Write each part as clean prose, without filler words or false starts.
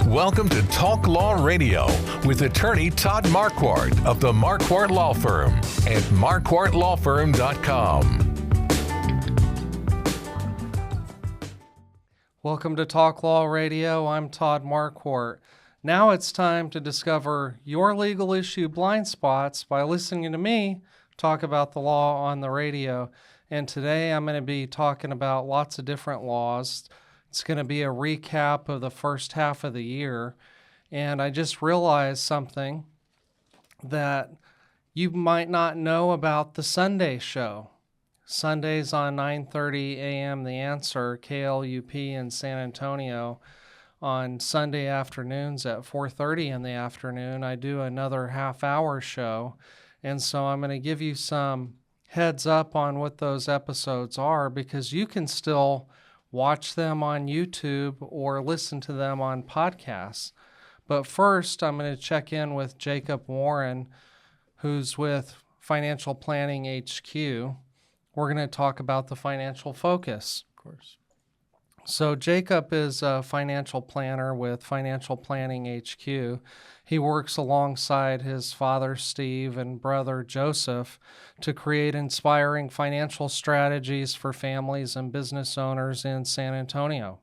Welcome to Talk Law Radio with attorney Todd Marquardt of the Marquardt Law Firm at marquardtlawfirm.com. Welcome to Talk Law Radio. I'm Todd Marquardt. Now it's time to discover your legal issue blind spots by listening to me talk about the law on the radio. And today I'm going to be talking about lots of different laws. It's going to be a recap of the first half of the year. And I just realized something that you might not know about the Sunday show. Sundays on 9:30 a.m. The Answer, KLUP in San Antonio. On Sunday afternoons at 4:30 in the afternoon, I do another half-hour show. And so I'm going to give you some heads up on what those episodes are, because you can still watch them on YouTube or listen to them on podcasts. But first, I'm going to check in with Jacob Warren, who's with Financial Planning HQ. We're going to talk about the financial focus. Of course. So Jacob is a financial planner with Financial Planning HQ. He works alongside his father, Steve, and brother, Joseph, to create inspiring financial strategies for families and business owners in San Antonio.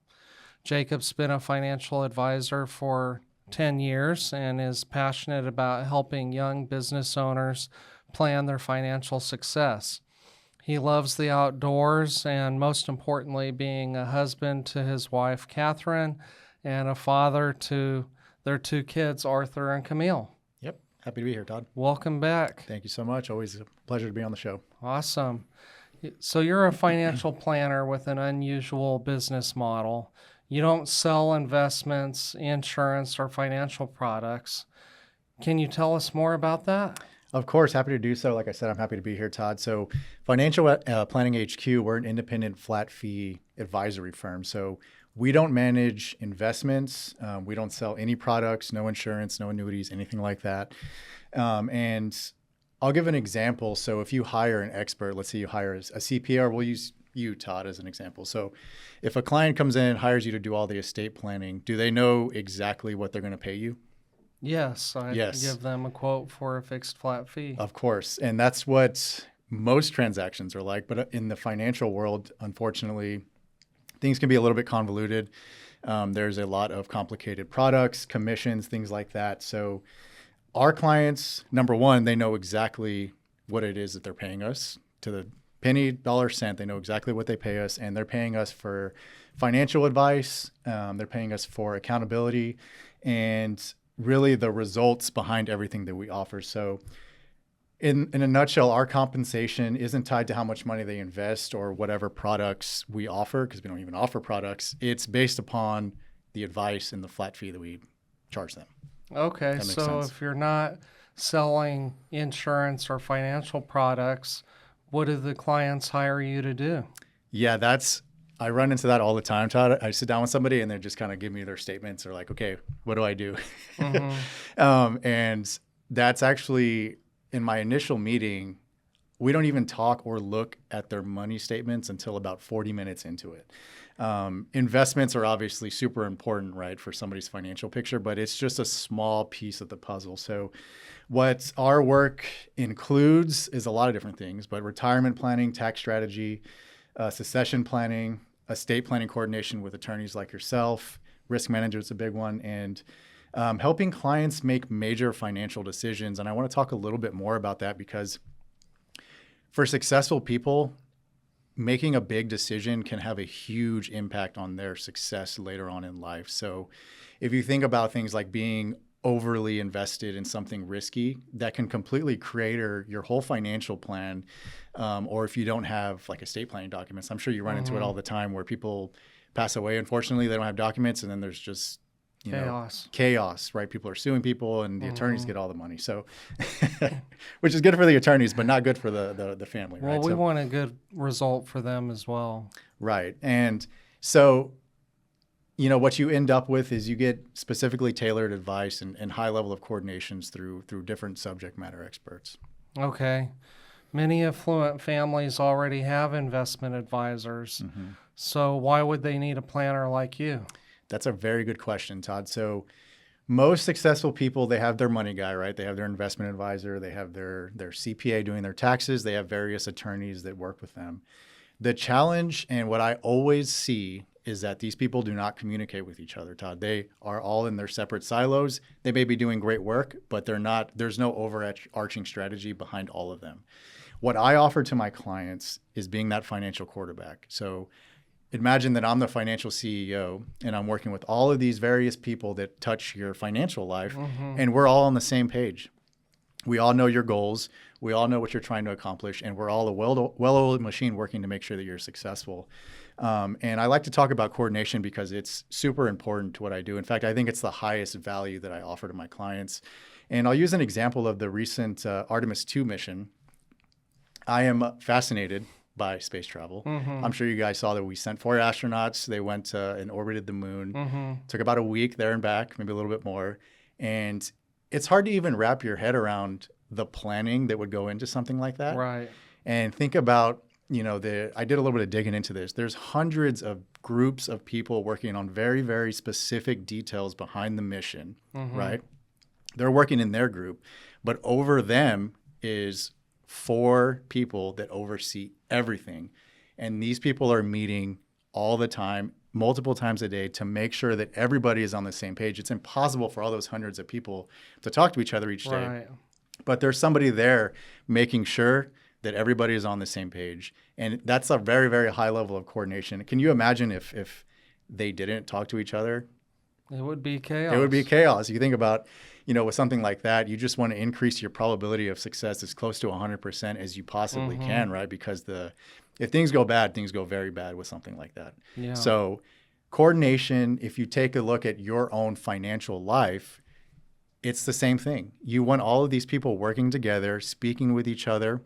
Jacob's been a financial advisor for 10 years and is passionate about helping young business owners plan their financial success. He loves the outdoors and, most importantly, being a husband to his wife, Catherine, and a father to their two kids, Arthur and Camille. Yep. Happy to be here, Todd. Welcome back. Thank you so much. Always a pleasure to be on the show. Awesome. So you're a financial planner with an unusual business model. You don't sell investments, insurance, or financial products. Can you tell us more about that? Of course, happy to do so. Like I said, I'm happy to be here, Todd. So Financial Planning HQ, we're an independent flat fee advisory firm. So we don't manage investments. We don't sell any products, no insurance, no annuities, anything like that. And I'll give an example. So if you hire an expert, let's say you hire a CPA, we'll use you, Todd, as an example. So if a client comes in and hires you to do all the estate planning, do they know exactly what they're going to pay you? Yes, I give them a quote for a fixed flat fee. Of course, and that's what most transactions are like. But in the financial world, unfortunately, things can be a little bit convoluted. There's a lot of complicated products, commissions, things like that. So our clients, number one, they know exactly what it is that they're paying us to the penny, dollar, cent. They know exactly what they pay us, and they're paying us for financial advice. They're paying us for accountability and really the results behind everything that we offer. So in a nutshell, our compensation isn't tied to how much money they invest or whatever products we offer, because we don't even offer products. It's based upon the advice and the flat fee that we charge them. Okay, so if you're not selling insurance or financial products, what do the clients hire you to do? Yeah, I run into that all the time, Todd. I sit down with somebody and they just kind of give me their statements. They're like, okay, what do I do? Mm-hmm. And that's actually, in my initial meeting, we don't even talk or look at their money statements until about 40 minutes into it. Investments are obviously super important, right, for somebody's financial picture, but it's just a small piece of the puzzle. So what our work includes is a lot of different things, but retirement planning, tax strategy, succession planning, estate planning coordination with attorneys like yourself, risk management is a big one, and helping clients make major financial decisions. And I want to talk a little bit more about that, because for successful people, making a big decision can have a huge impact on their success later on in life. So if you think about things like being overly invested in something risky, that can completely crater your whole financial plan. Or if you don't have like estate planning documents, I'm sure you run into it all the time where people pass away. Unfortunately, they don't have documents, and then there's just chaos, right? People are suing people, and the attorneys get all the money. So, which is good for the attorneys, but not good for the family. Well, right? we want a good result for them as well. Right. And so, what you end up with is you get specifically tailored advice and high level of coordinations through different subject matter experts. Okay. Many affluent families already have investment advisors. Mm-hmm. So why would they need a planner like you? That's a very good question, Todd. So most successful people, they have their money guy, right? They have their investment advisor, they have their CPA doing their taxes, they have various attorneys that work with them. The challenge and what I always see is that these people do not communicate with each other, Todd. They are all in their separate silos. They may be doing great work, but there's no overarching strategy behind all of them. What I offer to my clients is being that financial quarterback. So imagine that I'm the financial CEO and I'm working with all of these various people that touch your financial life, and we're all on the same page. We all know your goals. We all know what you're trying to accomplish, and we're all a well-oiled machine working to make sure that you're successful. And I like to talk about coordination because it's super important to what I do. In fact, I think it's the highest value that I offer to my clients. And I'll use an example of the recent Artemis II mission. I am fascinated by space travel. I'm sure you guys saw that we sent 4 astronauts. They went and orbited the moon. Took about a week there and back, maybe a little bit more. And it's hard to even wrap your head around the planning that would go into something like that. Right. And think about, I did a little bit of digging into this. There's hundreds of groups of people working on very, very specific details behind the mission, right? They're working in their group, but over them is 4 people that oversee everything. And these people are meeting all the time, multiple times a day, to make sure that everybody is on the same page. It's impossible for all those hundreds of people to talk to each other each day. Right. But there's somebody there making sure that everybody is on the same page. And that's a very, very high level of coordination. Can you imagine if they didn't talk to each other? It would be chaos. It would be chaos. You think about, with something like that, you just want to increase your probability of success as close to 100% as you possibly can, right? Because if things go bad, things go very bad with something like that. Yeah. So coordination, if you take a look at your own financial life, it's the same thing. You want all of these people working together, speaking with each other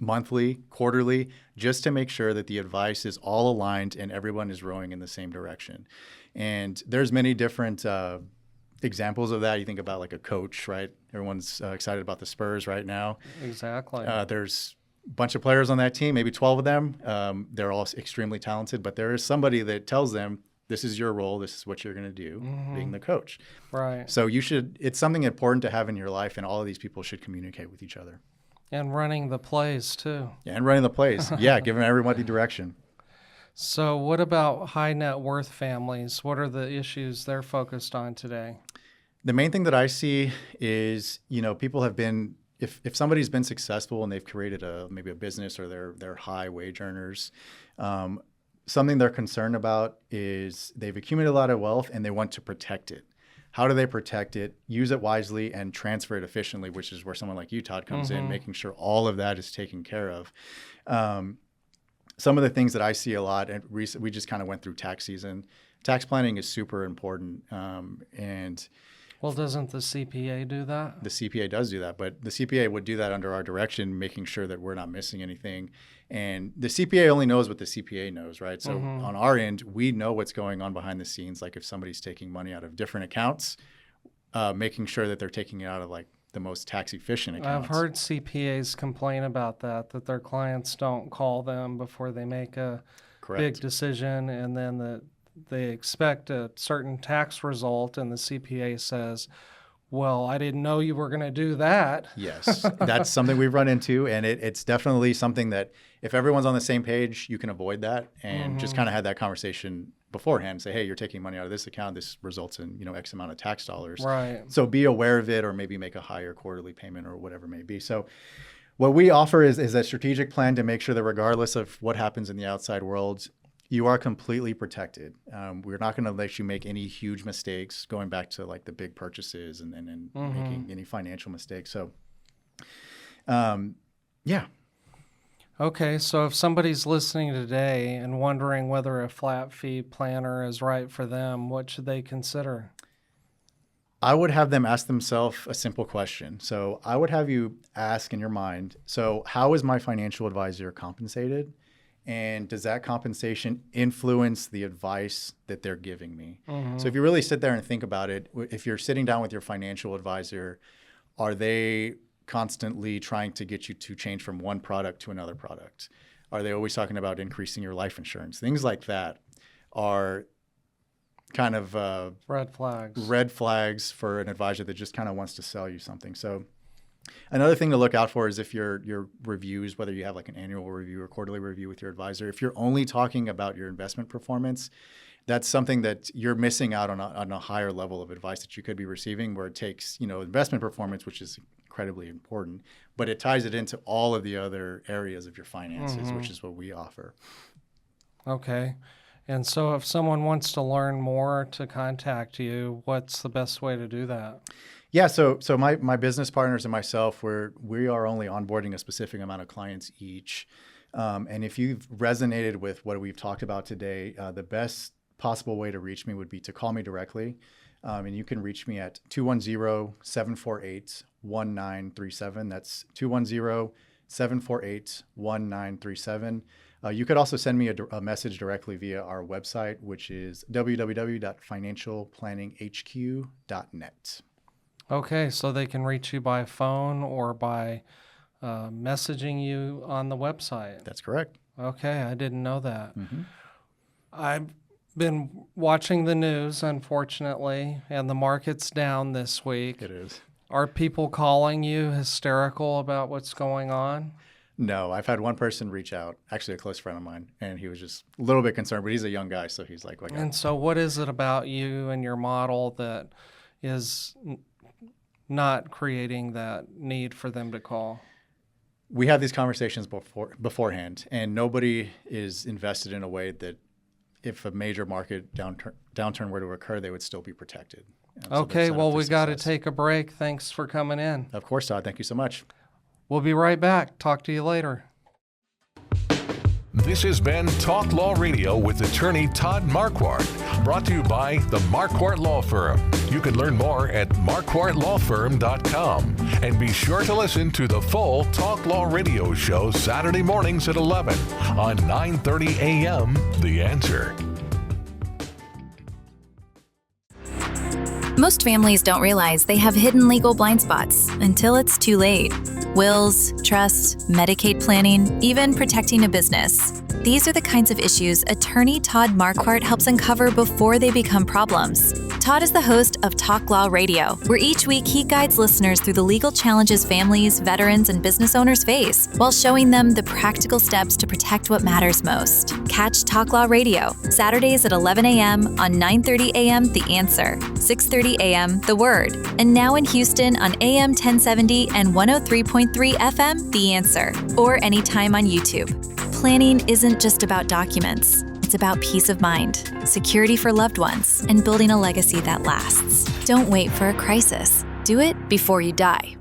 monthly, quarterly, just to make sure that the advice is all aligned and everyone is rowing in the same direction. And there's many different examples of that. You think about like a coach, right? Everyone's excited about the Spurs right now. Exactly. There's a bunch of players on that team, maybe 12 of them. They're all extremely talented, but there is somebody that tells them, this is your role, this is what you're going to do, being the coach. Right. So it's something important to have in your life, and all of these people should communicate with each other. And running the plays too. Yeah, and running the plays. Yeah, giving everybody direction. So what about high net worth families? What are the issues they're focused on today? The main thing that I see is, people have been, if somebody's been successful and they've created maybe a business, or they're high wage earners, something they're concerned about is they've accumulated a lot of wealth and they want to protect it. How do they protect it, use it wisely, and transfer it efficiently, which is where someone like you, Todd, comes in, making sure all of that is taken care of. Some of the things that I see a lot, and we just kind of went through tax season. Tax planning is super important. Well, doesn't the CPA do that? The CPA does do that, but the CPA would do that under our direction, making sure that we're not missing anything. And the CPA only knows what the CPA knows, right? So on our end, we know what's going on behind the scenes. Like if somebody's taking money out of different accounts, making sure that they're taking it out of like the most tax efficient accounts. I've heard CPAs complain about that their clients don't call them before they make a big decision, and then they expect a certain tax result, and the CPA says, well, I didn't know you were going to do that. Yes, that's something we've run into, and it's definitely something that if everyone's on the same page, you can avoid that, and just kind of had that conversation beforehand. Say, hey, you're taking money out of this account. This results in X amount of tax dollars. Right. So be aware of it, or maybe make a higher quarterly payment or whatever it may be. So what we offer is a strategic plan to make sure that regardless of what happens in the outside world, you are completely protected. We're not going to let you make any huge mistakes, going back to like the big purchases and making any financial mistakes. So, yeah. Okay, so if somebody's listening today and wondering whether a flat fee planner is right for them, what should they consider? I would have them ask themselves a simple question. So I would have you ask in your mind, so how is my financial advisor compensated? And does that compensation influence the advice that they're giving me? So if you really sit there and think about it, if you're sitting down with your financial advisor, are they constantly trying to get you to change from one product to another product? Are they always talking about increasing your life insurance? Things like that kind of red flags for an advisor that just kind of wants to sell you something. So another thing to look out for is if your reviews, whether you have like an annual review or quarterly review with your advisor, if you're only talking about your investment performance, that's something that you're missing out on a higher level of advice that you could be receiving, where it takes, investment performance, which is incredibly important, but it ties it into all of the other areas of your finances, which is what we offer. Okay. And so if someone wants to learn more to contact you, what's the best way to do that? Yeah, so my business partners and myself, we are only onboarding a specific amount of clients each. And if you've resonated with what we've talked about today, the best possible way to reach me would be to call me directly. And you can reach me at 210-748-1937. That's 210-748-1937. You could also send me a message directly via our website, which is www.financialplanninghq.net. Okay, so they can reach you by phone or by messaging you on the website. That's correct. Okay, I didn't know that. I've been watching the news, unfortunately, and the market's down this week. It is. Are people calling you hysterical about what's going on? No, I've had one person reach out, actually a close friend of mine, and he was just a little bit concerned, but he's a young guy, so he's like, And so what is it about you and your model that is not creating that need for them to call? We have these conversations beforehand, and nobody is invested in a way that if a major market downturn were to occur, they would still be protected. Okay, well, we got to take a break. Thanks for coming in. Of course, Todd. Thank you so much. We'll be right back. Talk to you later. This has been Talk Law Radio with attorney Todd Marquardt, brought to you by the Marquardt Law Firm. You can learn more at marquardtlawfirm.com. And be sure to listen to the full Talk Law Radio show Saturday mornings at 11 on 9:30 a.m. The Answer. Most families don't realize they have hidden legal blind spots until it's too late. Wills, trusts, Medicaid planning, even protecting a business. These are the kinds of issues attorney Todd Marquardt helps uncover before they become problems. Todd is the host of Talk Law Radio, where each week he guides listeners through the legal challenges families, veterans, and business owners face, while showing them the practical steps to protect what matters most. Catch Talk Law Radio, Saturdays at 11 a.m. on 9:30 a.m. The Answer, 6:30 a.m. The Word, and now in Houston on AM 1070 and 103.3 FM The Answer, or anytime on YouTube. Planning isn't just about documents. It's about peace of mind, security for loved ones, and building a legacy that lasts. Don't wait for a crisis. Do it before you die.